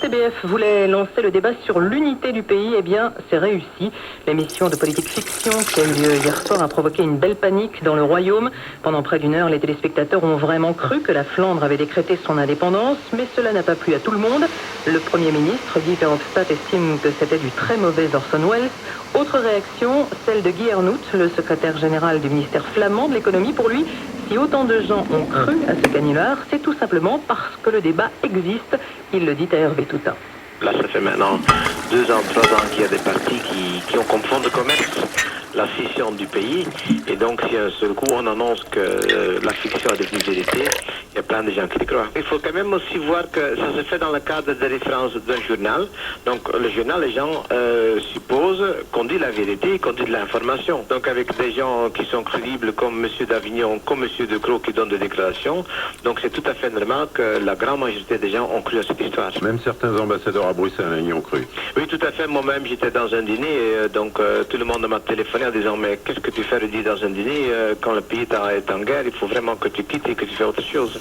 RTBF voulait lancer le débat sur l'unité du pays, eh bien, c'est réussi. L'émission de politique fiction qui a eu lieu hier soir a provoqué une belle panique dans le royaume. Pendant près d'une heure, les téléspectateurs ont vraiment cru que la Flandre avait décrété son indépendance, mais cela n'a pas plu à tout le monde. Le Premier ministre, Guy Verhofstadt, estime que c'était du très mauvais Orson Welles. Autre réaction, celle de Guy Hernout, le secrétaire général du ministère flamand de l'économie. Pour lui, si autant de gens ont cru à ce canular, c'est tout simplement parce que le débat existe. Il le dit à Hervé Toutain. Là, ça fait maintenant 2 ans, 3 ans qu'il y a des partis qui ont comme fond de commerce la scission du pays. Et donc, si un seul coup on annonce que la fiction est devenue vérité, il y a plein de gens qui y croient. Il faut quand même aussi voir que ça se fait dans le cadre des références d'un journal. Donc, le journal, les gens supposent qu'on dit la vérité, qu'on dit de l'information. Donc, avec des gens qui sont crédibles comme M. d'Avignon, comme M. De Croo qui donnent des déclarations. Donc, c'est tout à fait normal que la grande majorité des gens ont cru à cette histoire. Même certains ambassadeurs à Bruxelles y ont cru. Oui, tout à fait. Moi-même, j'étais dans un dîner et tout le monde m'a téléphoné en disant mais qu'est-ce que tu fais redire dans un dîner quand le pays est en guerre, il faut vraiment que tu quittes et que tu fais autre chose.